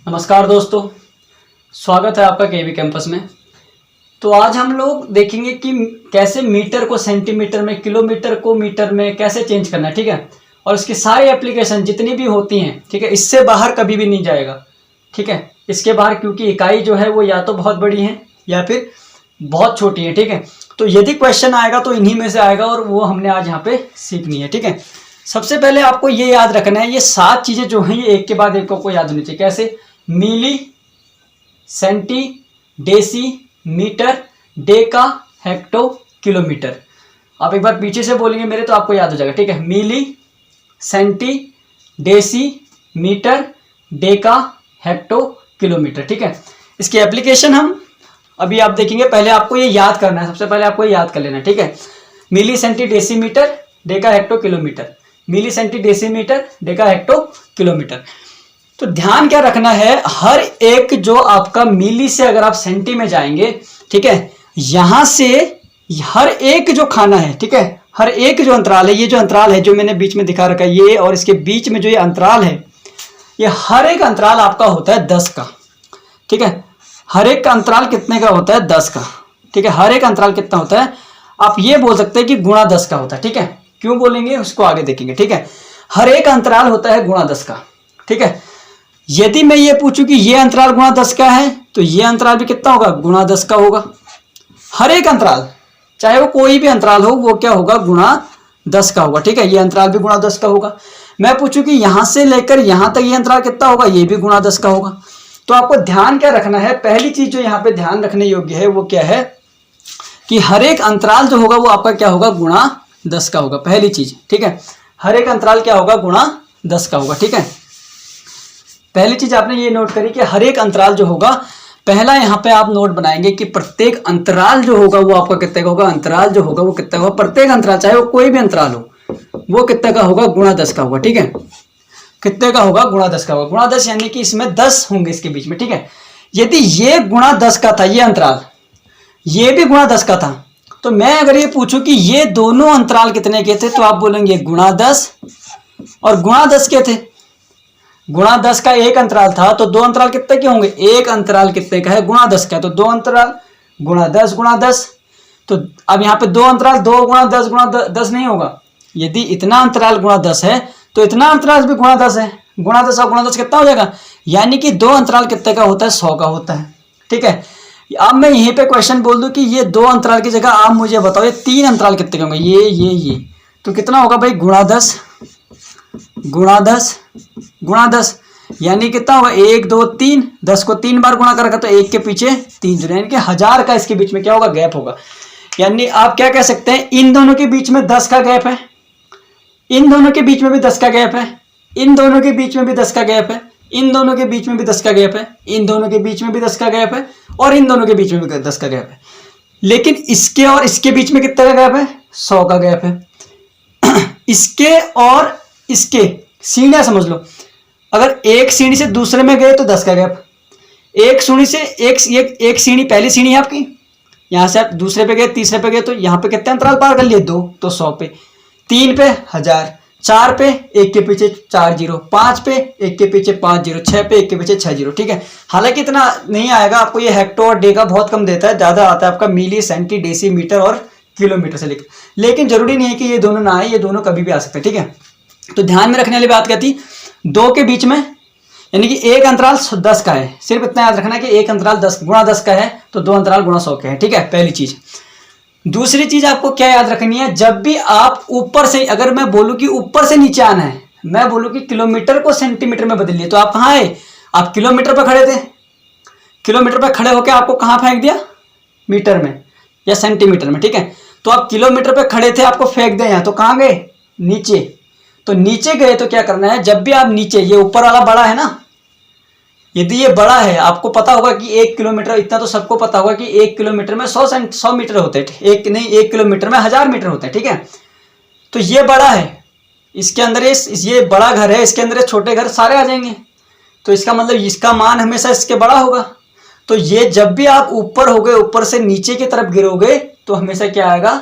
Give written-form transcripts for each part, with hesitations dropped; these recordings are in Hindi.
नमस्कार दोस्तों, स्वागत है आपका केवी कैंपस में। तो आज हम लोग देखेंगे कि कैसे मीटर को सेंटीमीटर में, किलोमीटर को मीटर में कैसे चेंज करना है, ठीक है। और इसकी सारी एप्लीकेशन जितनी भी होती हैं, ठीक है, इससे बाहर कभी भी नहीं जाएगा, ठीक है। इसके बाहर क्योंकि इकाई जो है वो या तो बहुत बड़ी है या फिर बहुत छोटी है, ठीक है। तो यदि क्वेश्चन आएगा तो इन्हीं में से आएगा और वो हमने आज यहाँ पे सीखनी है, ठीक है। सबसे पहले आपको ये याद रखना है, ये 7 चीज़ें जो हैं ये एक के बाद एक आपको याद होनी चाहिए। कैसे? Milli, centi, deci, metre, deca, hecto, kilometre. आप एक बार पीछे से बोलेंगे मेरे तो आपको याद हो जाएगा, ठीक है। Milli, centi, deci, metre, deca, hecto, kilometre, ठीक है। इसकी एप्लीकेशन हम अभी आप देखेंगे। पहले आपको ये याद करना है, सबसे पहले आपको ये याद कर लेना है, ठीक है। Milli, centi, deci, metre, deca, hecto, kilometre. Milli, centi, deci, metre, deca, hecto, kilometre. तो ध्यान क्या रखना है, हर एक जो आपका मिली से अगर आप सेंटी में जाएंगे, ठीक है, यहां से हर एक जो खाना है, ठीक है, हर एक जो अंतराल है, ये जो अंतराल है जो मैंने बीच में दिखा रखा है, ये और इसके बीच में जो ये अंतराल है, ये हर एक अंतराल आपका होता है 10 का, ठीक है। हर एक का अंतराल कितने का होता है? 10 का, ठीक है। हर एक अंतराल कितना होता है? आप ये बोल सकते हैं कि गुणा 10 का होता है, ठीक है। क्यों बोलेंगे उसको आगे देखेंगे, ठीक है। हर एक अंतराल होता है गुणा 10 का, ठीक है। यदि मैं ये पूछूं कि ये अंतराल गुणा 10 का है तो ये अंतराल भी कितना होगा? गुणा 10 का होगा। हर एक अंतराल, चाहे वो कोई भी अंतराल हो, वो क्या होगा? गुणा 10 का होगा, ठीक है। ये अंतराल भी गुणा 10 का होगा। मैं पूछूं कि यहां से लेकर यहां तक ये अंतराल कितना होगा? ये भी गुणा 10 का होगा। तो आपको ध्यान क्या रखना है, पहली चीज जो यहाँ पे ध्यान रखने योग्य है वो क्या है कि हर एक अंतराल जो होगा वो आपका क्या होगा? गुणा 10 का होगा, पहली चीज, ठीक है। हर एक अंतराल क्या होगा? गुणा 10 का होगा, ठीक है। पहली चीज आपने ये नोट करी कि हर एक अंतराल जो होगा, पहला यहाँ पे आप नोट बनाएंगे कि प्रत्येक अंतराल जो होगा वो आपका कितने का होगा? अंतराल जो होगा वो कितना होगा? प्रत्येक अंतराल, चाहे वो कोई भी अंतराल हो, वो कितने का होगा? गुणा 10 का होगा, ठीक है। कितने का होगा? गुणा 10 का होगा। गुणा 10 यानी कि इसमें 10 होंगे इसके बीच में, ठीक है। यदि ये गुणा 10 का था, ये अंतराल, ये भी गुणा 10 का था, तो मैं अगर ये पूछूं कि ये दोनों अंतराल कितने के थे, तो आप बोलेंगे गुणा 10 और गुणा 10 के थे। गुणा 10 का एक अंतराल था तो दो अंतराल कितने के होंगे? एक अंतराल कितने का है? गुणा 10 का है, तो दो अंतराल गुणा 10 गुणा 10। तो अब यहाँ पे दो अंतराल, 2 गुणा 10 गुणा 10 नहीं होगा। यदि इतना अंतराल गुणा 10 है तो इतना अंतराल भी गुणा 10 है। गुणा 10 और गुणा 10 कितना हो जाएगा? यानी कि दो अंतराल कितने का होता है? 100 का होता है, ठीक है। अब मैं यहीं पे क्वेश्चन बोल दूं कि ये दो अंतराल की जगह आप मुझे बताओ ये 3 अंतराल कितने के होंगे? ये तो कितना होगा भाई? गुणा 10 गुणा 10 गुणा 10, यानी कितना होगा? 1 2 3, 10 को 3 बार गुणा करेगा तो 1 के पीछे 3 जुड़े, यानी कि 1000 का इसके बीच में क्या होगा? गैप होगा। यानी आप क्या कह सकते हैं, इन दोनों के बीच में 10 का गैप है, इन दोनों के बीच में भी 10 का गैप है, इन दोनों के बीच में भी 10 का गैप है, इन दोनों के बीच में भी 10 का गैप है, इन दोनों के बीच में भी 10 का गैप है और इन दोनों के बीच में भी 10 का गैप है। लेकिन इसके और इसके बीच में कितना का गैप है? 100 का गैप है। इसके और इसके सीढ़ियां समझ लो, अगर एक सीढ़ी से दूसरे में गए तो 10 का गैप, एक सीढ़ी से एक सीढ़ी, पहली सीढ़ी है आपकी, यहां से आप दूसरे पे गए, तीसरे पे गए, तो यहाँ पे कितने अंतराल पार कर लिए? 2, तो 100 पे, 3 पे 1000, 4 पे 1 के पीछे 4 जीरो, 5 पे 1 के पीछे 5 जीरो, 6 पे 1 के पीछे 6 जीरो, ठीक है। हालांकि इतना नहीं आएगा आपको, ये हेक्टो और डेका बहुत कम देता है, ज्यादा आता है आपका मिली, सेंटी, डेसी, मीटर और किलोमीटर से लेकर। लेकिन जरूरी नहीं है कि ये दोनों ना आए, ये दोनों कभी भी आ सकते हैं, ठीक है। तो ध्यान में रखने वाली बात क्या थी? 2 के बीच में, यानी कि एक अंतराल 10 का है, सिर्फ इतना याद रखना है कि एक अंतराल 10 गुणा 10 का है तो दो अंतराल गुणा 100 के हैं, ठीक है, पहली चीज। दूसरी चीज आपको क्या याद रखनी है, जब भी आप ऊपर से, अगर मैं बोलूं कि ऊपर से नीचे आना है, मैं बोलूं कि किलोमीटर को सेंटीमीटर में बदलिए, तो आप कहाँ आए? आप किलोमीटर पर खड़े थे, किलोमीटर पर खड़े होकर आपको कहाँ फेंक दिया? मीटर में या सेंटीमीटर में, ठीक है। तो आप किलोमीटर पर खड़े थे, आपको फेंक दिया, तो कहाँ गए? नीचे। तो नीचे गए तो क्या करना है, जब भी आप नीचे, ये ऊपर वाला बड़ा है ना, यदि ये बड़ा है, आपको पता होगा कि 1 किलोमीटर, इतना तो सबको पता होगा कि 1 किलोमीटर में 100 मीटर होते हैं, एक नहीं, 1 किलोमीटर में 1000 मीटर होते हैं, ठीक है। तो ये बड़ा है, इसके अंदर ये बड़ा घर है, इसके अंदर छोटे घर सारे आ जाएंगे, तो इसका मतलब इसका मान हमेशा इसके बड़ा होगा। तो ये जब भी आप ऊपर हो गए, ऊपर से नीचे की तरफ गिरोगे तो हमेशा क्या आएगा?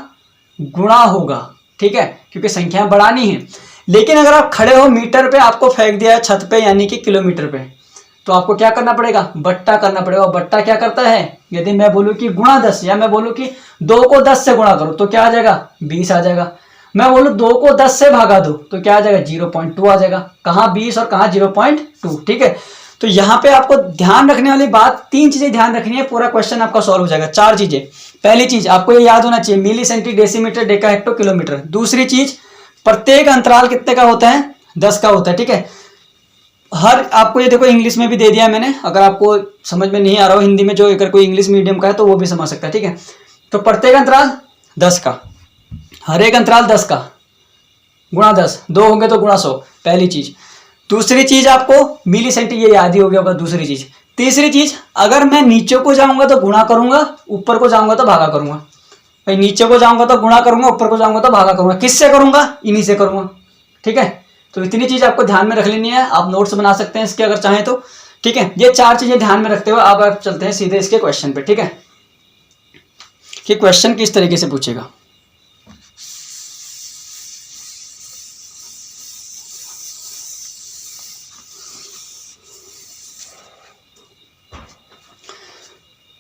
गुणा होगा, ठीक है, क्योंकि संख्या बढ़ानी है। लेकिन अगर आप खड़े हो मीटर पे, आपको फेंक दिया है छत पे यानी कि किलोमीटर पे, तो आपको क्या करना पड़ेगा, बट्टा करना पड़ेगा। और बट्टा क्या करता है, यदि मैं बोलूँ कि गुणा 10 या मैं बोलूँ कि 2 को 10 से गुणा करो तो क्या आ जाएगा, 20 आ जाएगा। मैं बोलूँ 2 को 10 से भागा दो तो क्या आ जाएगा, 0.2 आ जाएगा। कहाँ 20 और कहाँ 0.2, ठीक है। तो यहाँ पे आपको ध्यान रखने वाली बात, 3 चीजें ध्यान रखनी है, पूरा क्वेश्चन आपका सॉल्व हो जाएगा। 4 चीजें। पहली चीज आपको ये याद होना चाहिए, milli, centi, decimetre, deca, hecto, kilometre. दूसरी चीज, प्रत्येक अंतराल कितने का होता है, 10 का होता है, ठीक है। हर आपको ये देखो इंग्लिश में भी दे दिया मैंने, अगर आपको समझ में नहीं आ रहा हो हिंदी में, जो अगर कोई इंग्लिश मीडियम का है तो वो भी समझ सकता है, ठीक है। तो प्रत्येक अंतराल 10 का, हर एक अंतराल 10 का, गुणा 10, 2 होंगे तो गुणा 100, पहली चीज। दूसरी चीज आपको मिली सेंटी, ये याद ही हो गया होगा, दूसरी चीज। तीसरी चीज, अगर मैं नीचे को जाऊंगा तो गुणा करूंगा, ऊपर को जाऊंगा तो भागा करूंगा। भाई नीचे को जाऊंगा तो गुणा करूंगा, ऊपर को जाऊंगा तो भागा करूंगा। किससे करूंगा, इन्हीं से करूंगा, ठीक है। तो इतनी चीज आपको ध्यान में रख लेनी है, आप नोट्स बना सकते हैं इसके अगर चाहें तो, ठीक है। ये 4 चीजें ध्यान में रखते हुए अब आप चलते हैं सीधे इसके क्वेश्चन पे, ठीक है, कि क्वेश्चन किस तरीके से पूछेगा।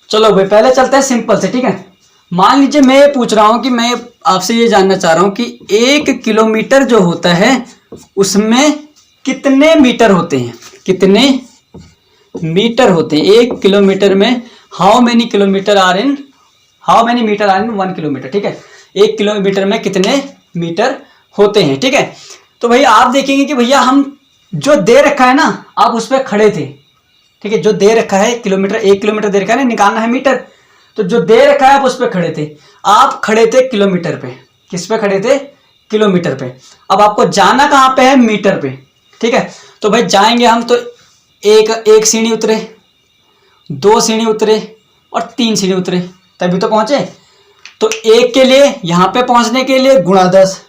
चलो भाई पहले चलते हैं सिंपल से, ठीक है। मान लीजिए मैं ये पूछ रहा हूं कि मैं आपसे ये जानना चाह रहा हूं कि 1 किलोमीटर जो होता है उसमें कितने मीटर होते हैं, कितने मीटर होते हैं 1 किलोमीटर में। How many metres are in 1 kilometre, ठीक है। 1 किलोमीटर में कितने मीटर होते हैं, ठीक है। तो भाई आप देखेंगे कि भैया हम जो दे रखा है ना, आप उस पर खड़े थे, ठीक है। जो दे रखा है किलोमीटर, 1 किलोमीटर दे रखा है ना, निकालना है मीटर, तो जो दे रखा है आप उस पर खड़े थे। आप खड़े थे किलोमीटर पे, किस पे खड़े थे, किलोमीटर पे। अब आपको जाना कहाँ पे है, मीटर पे, ठीक है। तो भाई जाएंगे हम तो एक सीढ़ी उतरे, 2 सीढ़ी उतरे और 3 सीढ़ी उतरे, तभी तो पहुंचे। तो 1 के लिए यहां पे पहुंचने के लिए गुणा 10,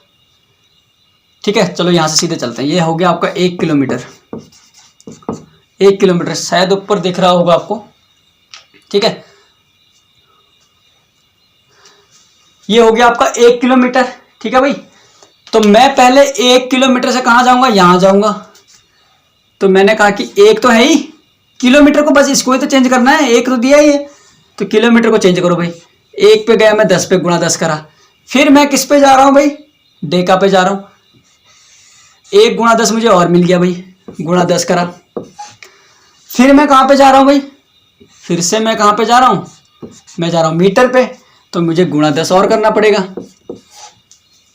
ठीक है। चलो यहां से सीधे चलते हैं, ये हो गया आपका 1 किलोमीटर। 1 किलोमीटर शायद ऊपर दिख रहा होगा आपको, ठीक है। ये हो गया आपका 1 किलोमीटर, ठीक है भाई। तो मैं पहले 1 किलोमीटर से कहां जाऊंगा, यहां जाऊंगा। तो मैंने कहा कि 1 तो है ही, किलोमीटर को बस इसको ही तो चेंज करना है, 1 तो दिया ही है, तो किलोमीटर को चेंज करो भाई। 1 पे गया मैं, 10 पे गुणा 10 करा। फिर मैं किस पे जा रहा हूं भाई, डेका पे जा रहा हूं। 1 गुणा 10 मुझे और मिल गया भाई, गुणा 10 करा। फिर मैं कहां पे जा रहा हूं भाई, फिर से मैं कहां पे जा रहा हूं, मैं जा रहा हूं मीटर पे, तो मुझे गुणा 10 और करना पड़ेगा।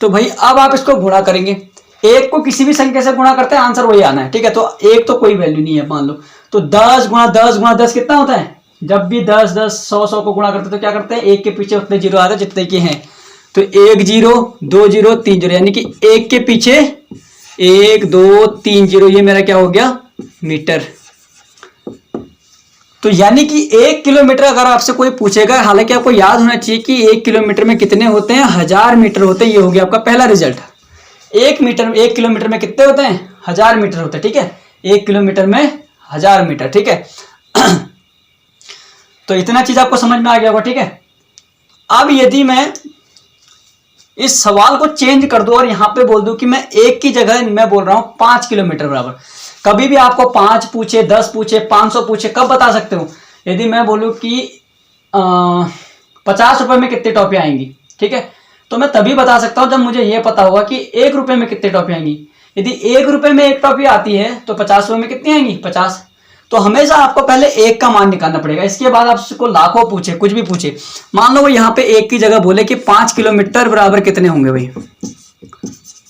तो भाई अब आप इसको गुणा करेंगे, 1 को किसी भी संख्या से गुणा करते हैं आंसर वही आना है, ठीक है। तो 1 तो कोई वैल्यू नहीं है मान लो, तो 10 गुणा 10 गुणा 10 कितना होता है, जब भी 10 10 100 100 को गुणा करते हैं तो क्या करते हैं, 1 के पीछे उतने जीरो आते हैं जितने के हैं। तो 1 0 2 0 3 0, यानी कि 1 के पीछे 1 2 3 0, ये मेरा क्या हो गया, मीटर। तो यानी कि 1 किलोमीटर अगर आपसे कोई पूछेगा, हालांकि आपको याद होना चाहिए कि 1 किलोमीटर में कितने होते हैं, 1000 मीटर होते हैं। ये हो गया आपका पहला रिजल्ट। 1 किलोमीटर में कितने होते हैं, 1000 मीटर होते हैं, ठीक है। 1 किलोमीटर में 1000 मीटर, ठीक है। तो इतना चीज आपको समझ में आ गया होगा, ठीक है। अब यदि मैं इस सवाल को चेंज कर दूं और यहां पे बोल दूं कि मैं 1 की जगह मैं बोल रहा हूं 5 किलोमीटर बराबर, कभी भी आपको 5 पूछे, 10 पूछे, 500 पूछे, कब बता सकते हो, यदि मैं बोलूं कि 50 रुपए में कितनी टॉफी आएंगी, ठीक है। तो मैं तभी बता सकता हूं जब मुझे यह पता होगा कि 1 रुपए में कितनी टॉफी आएंगी। यदि 1 रुपए में 1 टॉफी आती है तो 50 रुपए में कितनी आएंगी, 50। तो हमेशा आपको पहले 1 का मान निकालना पड़ेगा, इसके बाद आपको लाखों पूछे, कुछ भी पूछे। मान लो वो यहाँ पे 1 की जगह बोले कि 5 किलोमीटर बराबर कितने होंगे भाई,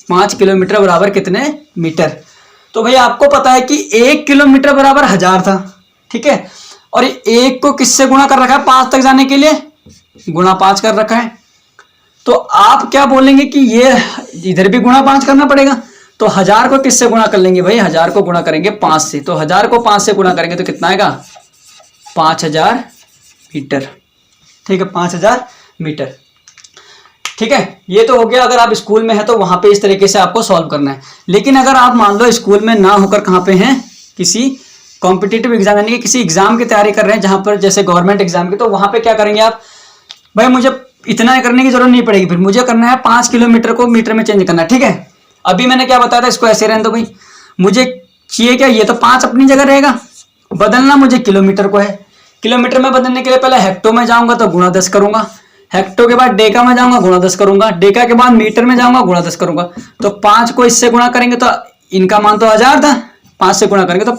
5 किलोमीटर बराबर कितने मीटर। तो भाई आपको पता है कि 1 किलोमीटर बराबर 1000 था, ठीक है। और 1 को किससे गुणा कर रखा है, 5 तक जाने के लिए गुणा 5 कर रखा है। तो आप क्या बोलेंगे कि ये इधर भी गुणा 5 करना पड़ेगा। तो 1000 को किससे गुणा कर लेंगे भाई, 1000 को गुणा करेंगे 5 से। तो 1000 को 5 से गुणा करेंगे तो कितना आएगा, 5000 मीटर, ठीक है, 5000 मीटर, ठीक है। ये तो हो गया अगर आप स्कूल में हैं तो वहां पे इस तरीके से आपको सॉल्व करना है। लेकिन अगर आप मान लो स्कूल में ना होकर कहाँ पे हैं, किसी कॉम्पिटिटिव एग्जाम यानी कि किसी एग्जाम की तैयारी कर रहे हैं जहां पर जैसे गवर्नमेंट एग्जाम की, तो वहां पे क्या करेंगे आप, भाई मुझे इतना करने की जरूरत नहीं पड़ेगी, फिर मुझे करना है 5 किलोमीटर को मीटर में चेंज करना है, ठीक है। अभी मैंने क्या बताया था, इसको ऐसे रहने दो भाई, मुझे चाहिए क्या, ये तो 5 अपनी जगह रहेगा बदलना मुझे किलोमीटर को है। किलोमीटर में बदलने के लिए पहले हेक्टो में जाऊंगा तो गुणा 10 करूंगा, हेक्टो के बाद डेका में जाऊंगा गुणा 10 करूंगा, डेका के बाद मीटर में जाऊंगा गुणा 10 करूंगा। तो 5 को इससे गुणा करेंगे तो इनका मान तो 1000 था, 5 से गुणा करेंगे तो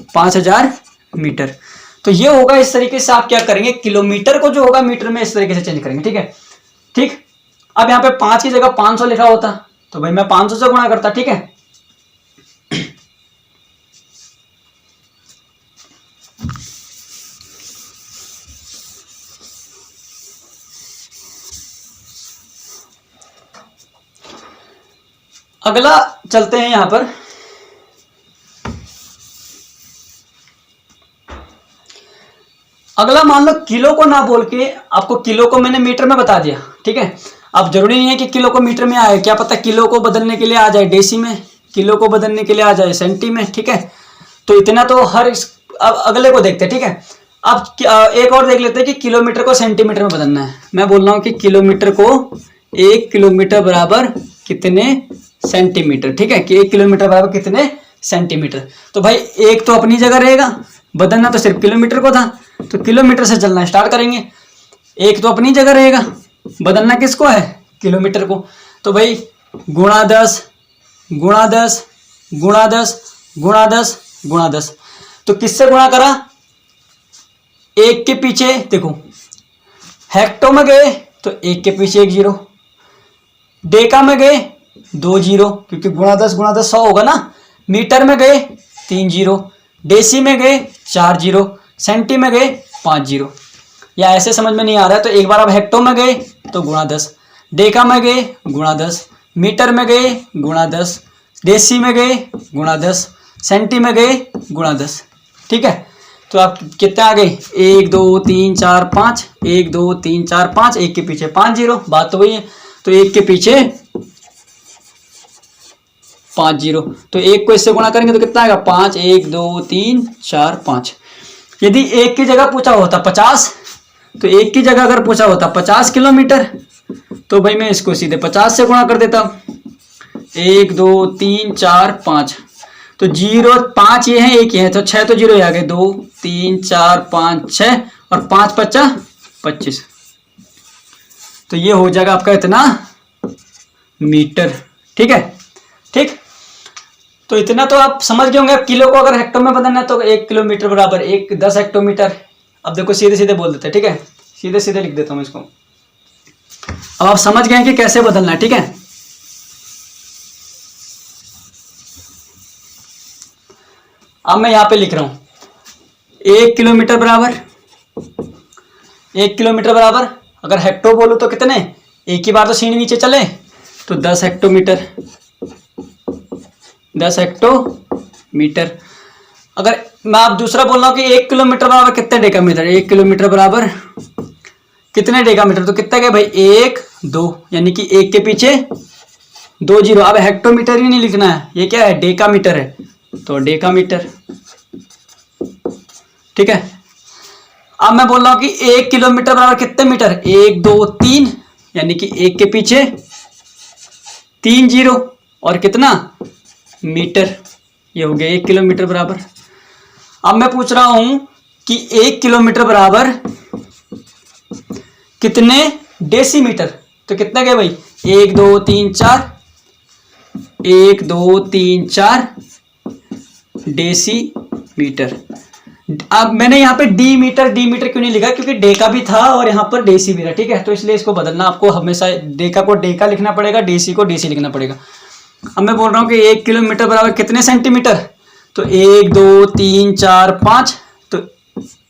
5000 मीटर। तो ये होगा इस तरीके से। आप क्या करेंगे, किलोमीटर को जो होगा मीटर में इस तरीके से चेंज करेंगे, ठीक है। ठीक, अब यहाँ पे 5 की जगह 500 लिखा होता तो भाई मैं 500 से गुणा करता, ठीक है। अगला चलते हैं यहां पर। अगला मान लो किलो को ना बोल के आपको किलो को मैंने मीटर में बता दिया, ठीक है। अब जरूरी नहीं है कि किलो को मीटर में आए, क्या पता किलो को बदलने के लिए आ जाए डेसी में, किलो को बदलने के लिए आ जाए सेंटी में, ठीक है। तो इतना तो अब अगले को देखते हैं, ठीक है। अब एक और देख लेते हैं कि किलोमीटर को सेंटीमीटर में बदलना है। मैं बोल रहा हूं कि किलोमीटर को 1 किलोमीटर बराबर कितने सेंटीमीटर, ठीक है, कि 1 किलोमीटर बराबर कितने सेंटीमीटर। तो भाई एक तो अपनी जगह रहेगा, बदलना तो सिर्फ किलोमीटर को था, तो किलोमीटर से चलना स्टार्ट करेंगे। एक तो अपनी जगह रहेगा, बदलना किसको है, किलोमीटर को। तो भाई गुणा 10 गुणा 10 गुणा 10 गुणा 10 गुणा 10। तो किससे गुणा करा, एक के पीछे देखो, हेक्टो में गए तो एक के पीछे एक जीरो, डेका में गए 2 जीरो, क्योंकि गुणा 10 100 होगा ना। मीटर में गए 3 जीरो, डेसी में गए 4 जीरो, सेंटी में गए 5 जीरो। या ऐसे समझ में नहीं आ रहा है तो एक बार अब हेक्टो में गए तो गुणा 10, डेका में गए गुणा 10, मीटर में गए गुणा 10, डेसी में गए गुणा 10, सेंटी में गए गुणा 10, ठीक है। तो आप कितने आ गए, 1 2 3 4 5, 1 2 3 4 5, एक के पीछे 5 जीरो, बात तो वही है। तो एक के पीछे 5 जीरो, तो एक को इससे गुणा करेंगे तो कितना आएगा, 5 1 2 3 4 5। यदि एक की जगह पूछा होता 50, तो एक की जगह अगर पूछा होता 50 किलोमीटर, तो भाई मैं इसको सीधे 50 से गुणा कर देता। 1 2 3 4 5, तो 0 5 ये है, एक ये है, तो 6 तो जीरो आ गए, 2 3 4 5 6 और 5 5 25। तो ये हो जाएगा आपका इतना मीटर, ठीक है। ठीक, तो इतना तो आप समझ गए होंगे। किलो को अगर हेक्टो में बदलना है तो 1 किलोमीटर बराबर 10 हेक्टोमीटर। अब देखो सीधे सीधे बोल देते हैं, ठीक है, सीधे सीधे लिख देता हूं इसको। अब आप समझ गए कि कैसे बदलना है, ठीक है। अब मैं यहां पे लिख रहा हूं 1 किलोमीटर बराबर 1 किलोमीटर बराबर, अगर हेक्टो बोलूं तो कितने, एक ही बार तो सीढ़ी नीचे चले, तो 10 हेक्टोमीटर, 10 हेक्टोमीटर। अगर मैं आप दूसरा बोल रहा हूं कि 1 किलोमीटर बराबर कितने डेकामीटर, 1 किलोमीटर बराबर कितने डेकामीटर, तो कितना गया भाई 1 2, यानी कि एक के पीछे 2 जीरो। अब हेक्टोमीटर ही नहीं लिखना है, ये क्या है, डेकामीटर है, तो डेकामीटर, ठीक है। अब मैं बोल रहा हूं कि 1 किलोमीटर बराबर कितने मीटर, 1 2 3, यानी कि एक के पीछे 3 जीरो और कितना मीटर, ये हो गया 1 किलोमीटर बराबर। अब मैं पूछ रहा हूं कि 1 किलोमीटर बराबर कितने डेसीमीटर, तो कितना गया भाई 1 2 3 4, 1 2 3 4 डेसीमीटर। अब मैंने यहाँ पे डी मीटर क्यों नहीं लिखा, क्योंकि डेका भी था और यहाँ पर डेसी भी था, ठीक है। तो इसलिए इसको बदलना, आपको हमेशा डेका को डेका लिखना पड़ेगा, डेसी को डेसी लिखना पड़ेगा। अब मैं बोल रहा हूँ कि 1 किलोमीटर बराबर कितने सेंटीमीटर, तो 1 2 3 4 5, तो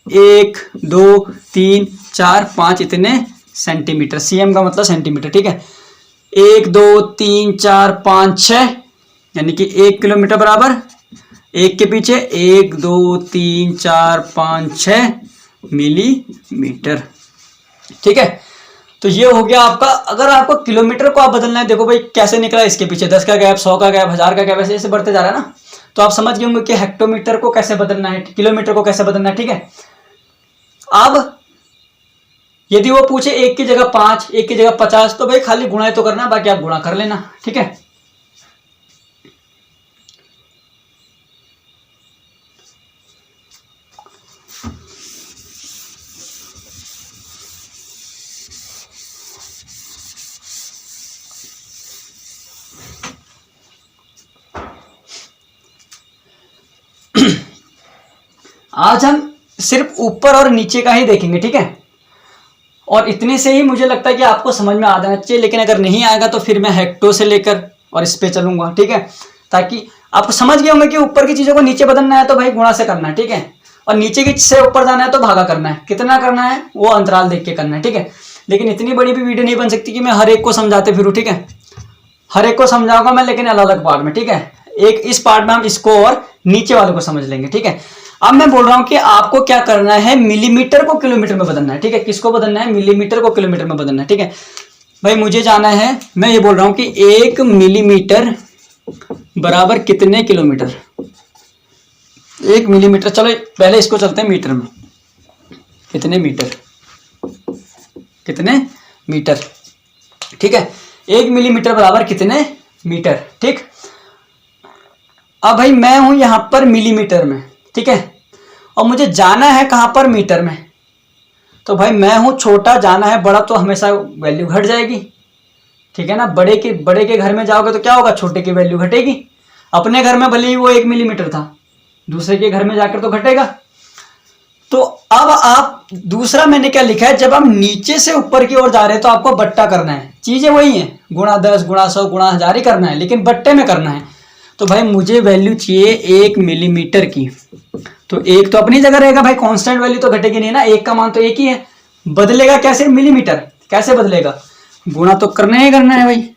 1 2 3 4 5 इतने सेंटीमीटर, सीएम का मतलब सेंटीमीटर, ठीक है। 1 2 3 4 5 6, यानी कि 1 किलोमीटर बराबर एक के पीछे 1 2 3 4 5 6 मिलीमीटर, ठीक है। तो ये हो गया आपका। अगर आपको किलोमीटर को आप बदलना है, देखो भाई कैसे निकला, इसके पीछे 10 का गैप, 100 का गैप, 1000 का गैप, ऐसे ऐसे बढ़ते जा रहा है ना। तो आप समझ गए होंगे कि हेक्टोमीटर को कैसे बदलना है, किलोमीटर को कैसे बदलना है, ठीक है। अब यदि वो पूछे एक की जगह 5, एक की जगह 50, तो भाई खाली गुणा तो करना, बाकी आप गुणा कर लेना, ठीक है। आज हम सिर्फ ऊपर और नीचे का ही देखेंगे, ठीक है। और इतने से ही मुझे लगता है कि आपको समझ में आ जाना चाहिए, लेकिन अगर नहीं आएगा तो फिर मैं हेक्टो से लेकर और इस पे चलूंगा, ठीक है, ताकि आप समझ गए होंगे कि ऊपर की चीज़ों को नीचे बदलना है तो भाई गुणा से करना है, ठीक है, और नीचे की से ऊपर जाना है तो भागा करना है। कितना करना है वो अंतराल देख के करना है, ठीक है। लेकिन इतनी बड़ी भी वीडियो नहीं बन सकती कि मैं हर एक को समझाते फिरूँ, ठीक है। हर एक को समझाऊंगा मैं, लेकिन अलग अलग पार्ट में, ठीक है। एक इस पार्ट में हम इसको और नीचे वाले को समझ लेंगे, ठीक है। अब मैं बोल रहा हूं कि आपको क्या करना है, मिलीमीटर को किलोमीटर में बदलना है, ठीक है। किसको बदलना है, मिलीमीटर को किलोमीटर में बदलना है, ठीक है। भाई मुझे जाना है, मैं ये बोल रहा हूं कि 1 मिलीमीटर बराबर कितने किलोमीटर। 1 मिलीमीटर, चलो पहले इसको चलते हैं मीटर में। कितने मीटर, कितने मीटर, ठीक है। 1 मिलीमीटर बराबर कितने मीटर, ठीक। अब भाई मैं हूं यहां पर मिलीमीटर में, ठीक है, और मुझे जाना है कहां पर, मीटर में। तो भाई मैं हूं छोटा, जाना है बड़ा, तो हमेशा वैल्यू घट जाएगी, ठीक है ना। बड़े के घर में जाओगे तो क्या होगा, छोटे की वैल्यू घटेगी। अपने घर में भले ही वो 1 मिलीमीटर था, दूसरे के घर में जाकर तो घटेगा। तो अब आप दूसरा मैंने क्या लिखा है, जब हम नीचे से ऊपर की ओर जा रहे हैं तो आपको बट्टा करना है। चीजें वही है, गुणा 10 गुणा 100 गुणा 1000 ही करना है, लेकिन बट्टे में करना है। तो भाई मुझे वैल्यू चाहिए 1 मिलीमीटर की। तो एक तो अपनी जगह रहेगा भाई, कांस्टेंट वैल्यू तो घटेगी नहीं ना, एक का मान तो एक ही है। बदलेगा कैसे मिलीमीटर, कैसे बदलेगा, गुणा तो करना ही करना है भाई,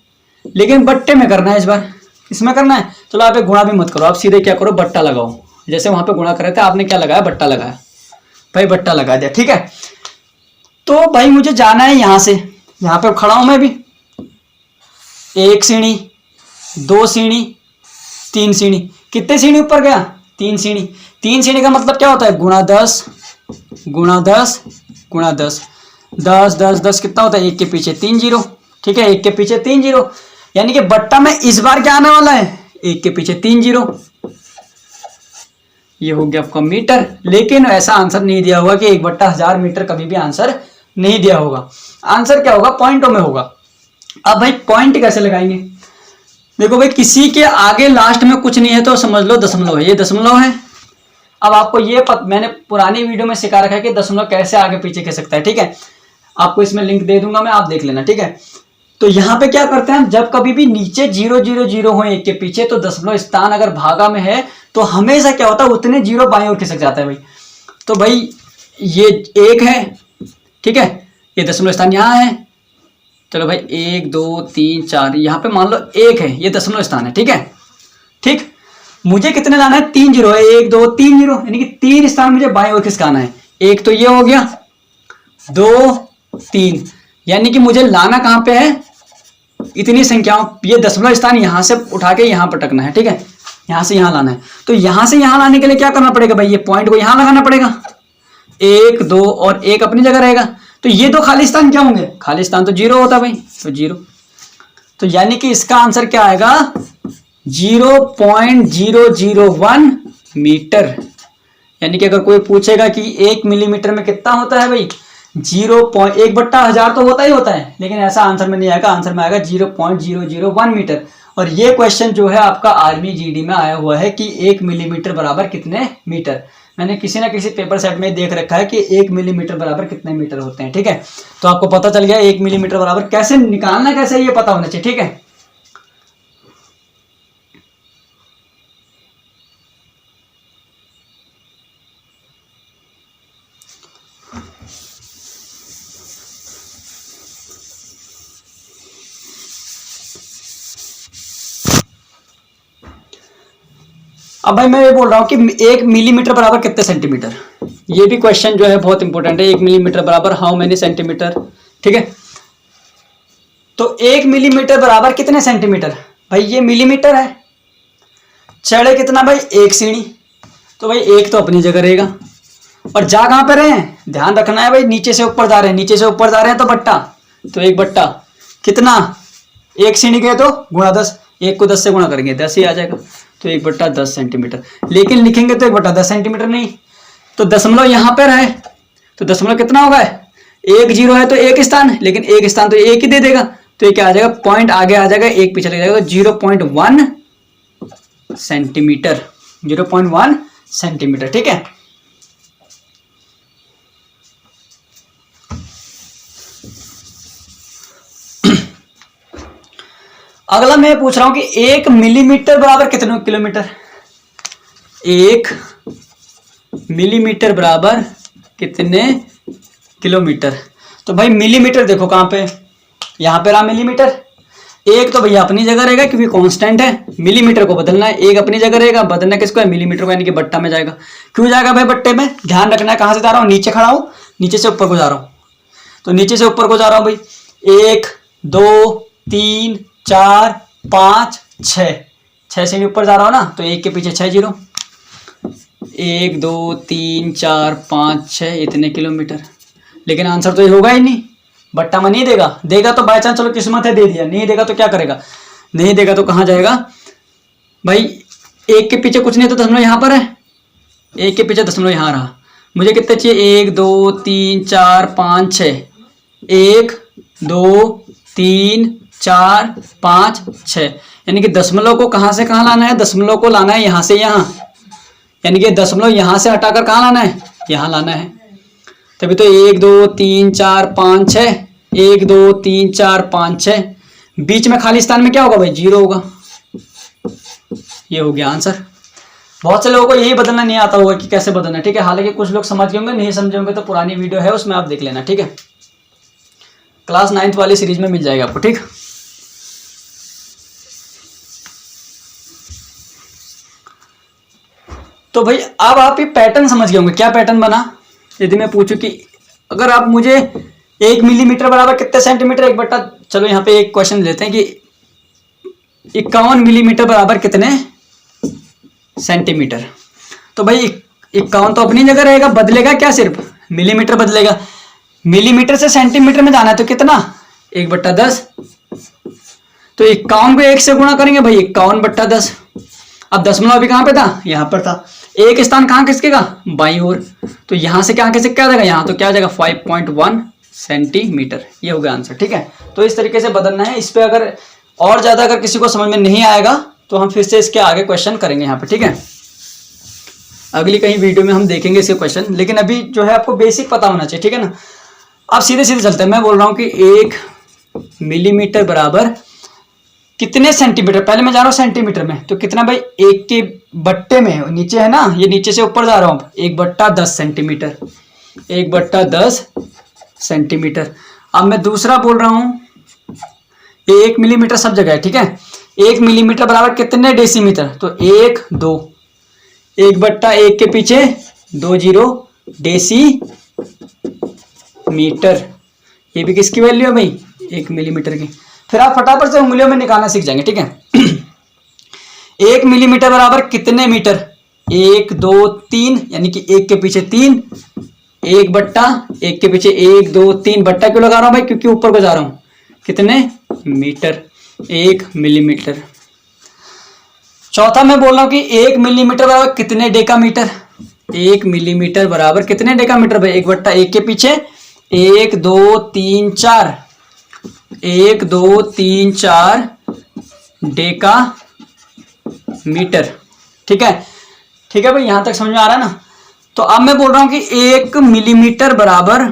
लेकिन बट्टे में करना है इस बार। इसमें करना है, चलो आप गुणा भी मत करो, आप सीधे क्या करो, बट्टा लगाओ। जैसे वहां पे गुणा कर रहे थे, आपने क्या लगाया, बट्टा लगाया, भाई बट्टा लगा दिया, ठीक है। तो भाई मुझे जाना है यहां से, यहां पे खड़ा हूं मैं भी। 1 सीढ़ी, 2 सीढ़ी, 3 सीढ़ी, कितने सीढ़ी ऊपर गया, 3 सीढ़ी। 3 सीढ़ी का मतलब क्या होता है, गुणा 10 गुणा 10 गुणा 10, 10 10 10 कितना होता है, 1 के पीछे 3 जीरो, ठीक है, 1 के पीछे 3 जीरो। यानी कि बट्टा में इस बार क्या आने वाला है, 1 के पीछे 3 जीरो। ये हो गया आपका मीटर। लेकिन ऐसा आंसर नहीं दिया होगा कि 1/1000 मीटर, कभी भी आंसर नहीं दिया होगा। आंसर क्या होगा, पॉइंटों में होगा। अब भाई पॉइंट कैसे लगाएंगे, देखो भाई किसी के आगे लास्ट में कुछ नहीं है तो समझ लो दशमलव है, ये दशमलव है। अब आपको ये मैंने पुरानी वीडियो में सिखा रखा है कि दशमलव कैसे आगे पीछे कर सकता है, ठीक है। आपको इसमें लिंक दे दूंगा मैं, आप देख लेना, ठीक है। तो यहाँ पे क्या करते हैं हम, जब कभी भी नीचे 0 0 0 हो 1 के पीछे, तो दशमलव स्थान अगर भागा में है तो हमेशा क्या होता है, उतने जीरो बाईं ओर खिसक जाता है भाई। तो भाई ये 1 है, ठीक है, ये दशमलव स्थान यहाँ है। चलो भाई 1 2 3 4, यहाँ पे मान लो 1 है, ये दशमलव स्थान है, ठीक है। ठीक, मुझे कितने लाना है, 3 जीरो है, 1 2 3 जीरो, यानी कि 3 स्थान मुझे बाईं ओर खिसकाना है। एक तो ये हो गया, 2 3, यानी कि मुझे लाना कहां पे है, इतनी संख्याओं, ये दशमलव स्थान यहां से उठा के यहां पटकना है, ठीक है, यहां से यहां लाना है। तो यहां से यहां लाने के लिए क्या करना पड़ेगा भाई, ये पॉइंट को यहां लगाना पड़ेगा। 1 2 और 1 अपनी जगह रहेगा। तो ये दो खाली स्थान क्या होंगे, खाली स्थान तो 0 होता भाई, तो 0। तो यानी कि इसका आंसर क्या आएगा, 0.001 मीटर। यानी कि अगर कोई पूछेगा कि 1 मिलीमीटर में कितना होता है भाई, 0.1/1000 तो होता ही होता है, लेकिन ऐसा आंसर में नहीं आएगा। आंसर में आएगा 0.001 मीटर। और ये क्वेश्चन जो है आपका आर्मी जीडी में आया हुआ है कि 1 मिलीमीटर बराबर कितने मीटर। मैंने किसी ना किसी पेपर सेट में देख रखा है कि 1 मिलीमीटर बराबर कितने मीटर होते हैं, ठीक है। तो आपको पता चल गया 1 मिलीमीटर बराबर कैसे निकालना, कैसे ये पता होना चाहिए, ठीक है। अब भाई मैं ये बोल रहा हूं कि 1 मिलीमीटर बराबर कितने सेंटीमीटर, ये भी क्वेश्चन जो है बहुत इंपॉर्टेंट है। 1 मिलीमीटर बराबर हाउ मेनी सेंटीमीटर, ठीक है। तो 1 मिलीमीटर बराबर कितने सेंटीमीटर, भाई ये मिलीमीटर है। चढ़े कितना भाई, 1 सीढ़ी, तो भाई 1 तो अपनी जगह रहेगा। और जा कहां पे रहे हैं, ध्यान रखना है भाई, नीचे से ऊपर जा रहे हैं, नीचे से ऊपर जा रहे हैं तो बट्टा, तो 1 बट्टा कितना, 1 सीढ़ी गए तो गुणा 10, 1 को 10 से गुणा करेंगे 10 ही आ जाएगा, तो 1/10 सेंटीमीटर। लेकिन लिखेंगे तो 1/10 सेंटीमीटर नहीं, तो दशमलव यहां पर है, तो दशमलव कितना होगा, 1 0 है तो 1 स्थान, लेकिन 1 स्थान तो 1 ही दे देगा, तो ये क्या आ जाएगा, पॉइंट आगे आ जाएगा, 1 पीछे लग जाएगा, 0.1 सेंटीमीटर, 0.1 सेंटीमीटर, ठीक है। अगला मैं पूछ रहा हूं कि 1 मिलीमीटर बराबर कितने किलोमीटर। 1 मिलीमीटर बराबर कितने किलोमीटर। तो भाई मिलीमीटर देखो कहां पे, यहां पे रहा मिलीमीटर। एक तो भैया अपनी जगह रहेगा क्योंकि कांस्टेंट है, मिलीमीटर को बदलना है। एक अपनी जगह रहेगा, बदलना किसको है, मिलीमीटर को, यानी कि बट्टा में जाएगा। क्यों जाएगा भाई बट्टे में, ध्यान रखना है। कहां से जा रहा हूं, नीचे खड़ा हूं, नीचे से ऊपर को जा रहा हूं। तो नीचे से ऊपर को जा रहा हूं भाई। 1 2 3 4 5 6, 6 से भी ऊपर जा रहा हूं ना, तो 1 के पीछे 6 जीरो। 1 2 3 4 5 6 इतने किलोमीटर। लेकिन आंसर तो ये होगा ही नहीं, बट्टा में नहीं देगा। देगा तो बाय चांस चलो किस्मत है दे दिया, नहीं देगा तो क्या करेगा, नहीं देगा तो कहां जाएगा भाई। 1 के पीछे कुछ नहीं तो दशमलव यहां पर है, 1 के पीछे दशमलव यहां रहा। मुझे कितने चाहिए, 1 2 3 4 5 6, 1 2 3 4 5 6, यानी कि दशमलव को कहां से कहां लाना है, दशमलव को लाना है यहां से यहां, यानी कि दशमलव यहां से हटाकर कहां लाना है, यहां लाना है। तभी तो 1 2 3 4 5 6, 1 2 3 4 5 6, बीच में खाली स्थान में क्या होगा भाई, 0 होगा। ये हो गया आंसर। बहुत से लोगों को यही बदलना नहीं आता होगा कि कैसे बदलना, ठीक है। हालांकि कुछ लोग समझ गए होंगे, नहीं समझे होंगे तो पुरानी वीडियो है उसमें आप देख लेना, ठीक है। क्लास 9th वाली सीरीज में मिल जाएगा आपको, ठीक। तो भाई अब आप ये पैटर्न समझ गए होंगे, क्या पैटर्न बना। यदि मैं पूछूं कि अगर आप मुझे 1 मिलीमीटर बराबर कितने सेंटीमीटर, 1 बट्टा, चलो यहाँ पे एक क्वेश्चन लेते हैं कि 51 मिलीमीटर बराबर कितने सेंटीमीटर। तो भाई 51 तो अपनी जगह रहेगा, बदलेगा क्या, सिर्फ मिलीमीटर बदलेगा। मिलीमीटर से सेंटीमीटर में जाना है तो कितना, 1/10। तो 51 को 1 से गुणा करेंगे भाई, 51/10। अब दशमलव अभी कहां पे था, यहां पर था। एक स्थान कहां खिसकेगा, बाईं ओर। तो यहां से क्या खिसक, क्या जाएगा यहां, तो क्या जाएगा 5.1 सेंटीमीटर। ये हो गया आंसर, ठीक है। तो इस तरीके से बदलना है। इस पे अगर और ज्यादा अगर किसी को समझ में नहीं आएगा तो हम फिर से इसके आगे क्वेश्चन करेंगे यहाँ पे, ठीक है। अगली कहीं वीडियो में हम देखेंगे इसके क्वेश्चन, लेकिन अभी जो है आपको बेसिक पता होना चाहिए, ठीक है ना। अब सीधे सीधे चलते हैं। मैं बोल रहा हूं कि 1 मिलीमीटर बराबर कितने सेंटीमीटर। पहले मैं जा रहा हूं सेंटीमीटर में, तो कितना भाई, 1 के बट्टे में, नीचे है ना, ये नीचे से ऊपर जा रहा हूं, 1/10 सेंटीमीटर, 1/10 सेंटीमीटर। अब मैं दूसरा बोल रहा हूं 1 मिलीमीटर सब जगह है, ठीक है। 1 मिलीमीटर बराबर कितने डेसीमीटर, तो 1 2, 1/1 के पीछे 2 जीरो, डेसीमीटर। ये भी किसकी वैल्यू है भाई, 1 मिलीमीटर की। फिर आप फटाफट से उंगलियों में निकालना सीख जाएंगे, ठीक है। 1 मिलीमीटर बराबर कितने मीटर, 1 2 3, यानी कि 1 के पीछे 3, 1/1 के पीछे 1 2 3, बट्टा क्यों लगा रहा हूं भाई, क्योंकि ऊपर को जा रहा हूं, कितने मीटर, 1 मिलीमीटर। चौथा मैं बोल रहा हूं कि 1 मिलीमीटर बराबर कितने डेकामीटर। 1 मिलीमीटर बराबर कितने डेकामीटर भाई, 1/1 के पीछे 1 2 3 4, 1 2 3 4 डेका मीटर, ठीक है। ठीक है भाई, यहां तक समझ में आ रहा है ना। तो अब मैं बोल रहा हूं कि 1 मिलीमीटर बराबर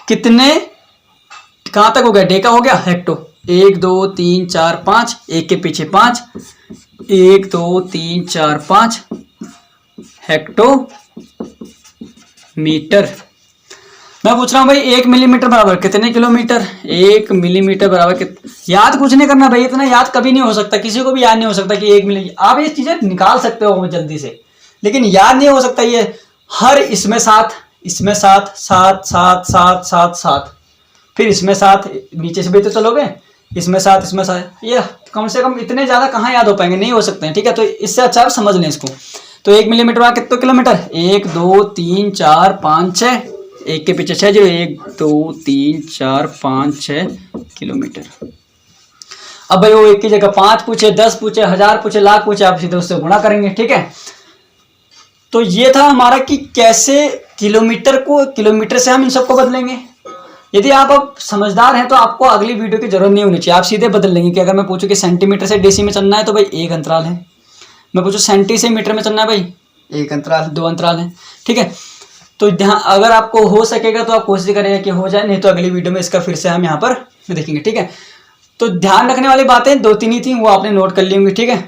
कितने, कहां तक हो गया, डेका हो गया, हेक्टो। 1 2 3 4 5, 1 के पीछे 5, 1 2 3 4 5 हेक्टो मीटर। मैं पूछ रहा हूं भाई 1 मिलीमीटर बराबर कितने किलोमीटर। 1 मिलीमीटर बराबर याद कुछ नहीं करना भाई, इतना याद कभी नहीं हो सकता, किसी को भी याद नहीं हो सकता कि 1 मिलीमीटर। आप ये चीजें निकाल सकते हो जल्दी से, लेकिन याद नहीं हो सकता। ये हर इसमें 7, इसमें 7 7 7 7 7 7, फिर इसमें 7, नीचे से भी तो चलोगे, इसमें 7 इसमें 7, ये कम से कम इतने ज्यादा कहाँ याद हो पाएंगे, नहीं हो सकते हैं, ठीक है। तो इससे अच्छा आप समझ लें इसको। तो 1 मिलीमीटर बराबर कितने किलोमीटर, 1 2 3 4 5 6, 1 के पीछे 6 जीरो, 1 2 3 4 5 6 किलोमीटर। अब भाई वो 1 की जगह 5 पूछे, 10 पूछे, 1000 पूछे, लाख पूछे, आप सीधे उससे गुणा करेंगे, ठीक है। तो ये था हमारा कि कैसे किलोमीटर को, किलोमीटर से हम इन सबको बदलेंगे। यदि आप अब समझदार हैं तो आपको अगली वीडियो की जरूरत नहीं होनी चाहिए, आप सीधे बदल लेंगे। कि अगर मैं पूछूं कि सेंटीमीटर से डेसी में चलना है तो भाई 1 अंतराल है, मैं पूछूं सेंटी से मीटर में चलना है भाई 1 अंतराल, 2 अंतराल है, ठीक है। तो ध्यान, अगर आपको हो सकेगा तो आप कोशिश करेंगे कि हो जाए, नहीं तो अगली वीडियो में इसका फिर से हम यहाँ पर देखेंगे, ठीक है। तो ध्यान रखने वाली बातें 2-3 ही थी, वो आपने नोट कर ली होंगी, ठीक है।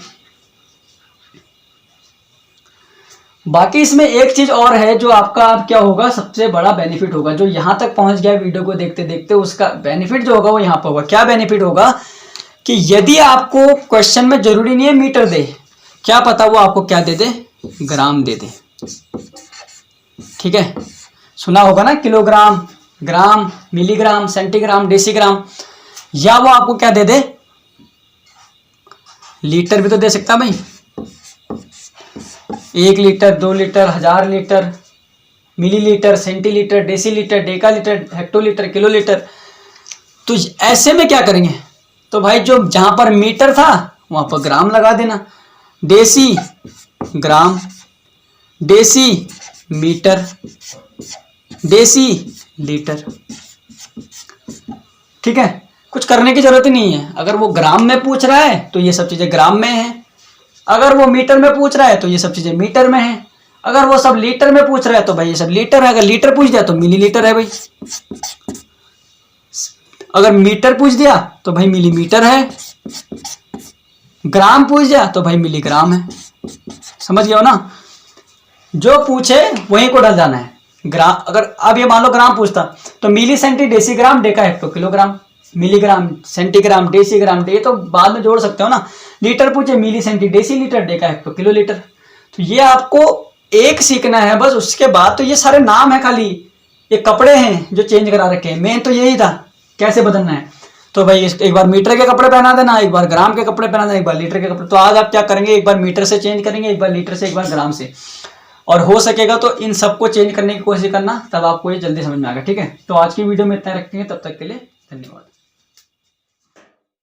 बाकी इसमें एक चीज और है जो आपका अब क्या होगा, सबसे बड़ा बेनिफिट होगा, जो यहां तक पहुंच गया वीडियो को देखते देखते, उसका बेनिफिट जो होगा वो यहां पर होगा। क्या बेनिफिट होगा कि यदि आपको क्वेश्चन में जरूरी नहीं है मीटर दे, क्या पता वो आपको क्या दे दे, ग्राम दे दे, ठीक है। सुना होगा ना किलोग्राम, ग्राम, मिलीग्राम, सेंटीग्राम, डेसीग्राम, या वो आपको क्या दे दे, लीटर भी तो दे सकता भाई, 1 litre, 2 litre, 1000 litre, millilitre, centilitre, decilitre, decalitre, hectolitre, kilolitre. तो ऐसे में क्या करेंगे, तो भाई जो जहां पर मीटर था वहां पर ग्राम लगा देना, डेसी ग्राम, डेसी मीटर, डेसी लीटर, ठीक है। कुछ करने की जरूरत ही नहीं है। अगर वो ग्राम में पूछ रहा है तो ये सब चीजें ग्राम में है, अगर वो मीटर में पूछ रहा है तो ये सब चीजें मीटर में है, अगर वो सब लीटर में पूछ रहा है तो भाई ये सब लीटर है, अगर लीटर पूछ दिया तो मिलीलीटर है भाई, अगर मीटर पूछ दिया तो भाई मिलीमीटर है, ग्राम पूछ दिया तो भाई मिलीग्राम है। समझ गए हो ना, जो पूछे वहीं को डाल जाना है। ग्राम, अगर अब ये मान लो ग्राम पूछता तो milli, centi, decigram, deca, hecto, kilogram, milligram, centigram, decigram, ये तो बाद में जोड़ सकते हो ना। लीटर पूछे, milli, centi, deci litre, deca, hecto, kilolitre. तो ये आपको एक सीखना है बस, उसके बाद तो ये सारे नाम है खाली, ये कपड़े हैं जो चेंज करा रखे हैं। मेन तो यही था कैसे बदलना है। तो भाई एक बार मीटर के कपड़े पहना देना, एक बार ग्राम के कपड़े पहना देना, एक बार लीटर के कपड़े। तो आज आप क्या करेंगे, एक बार मीटर से चेंज करेंगे, एक बार लीटर से, एक बार ग्राम से, और हो सकेगा तो इन सबको चेंज करने की कोशिश करना, तब आपको ये जल्दी समझ में आएगा, ठीक है। तो आज की वीडियो में इतना रखेंगे, तब तक के लिए धन्यवाद।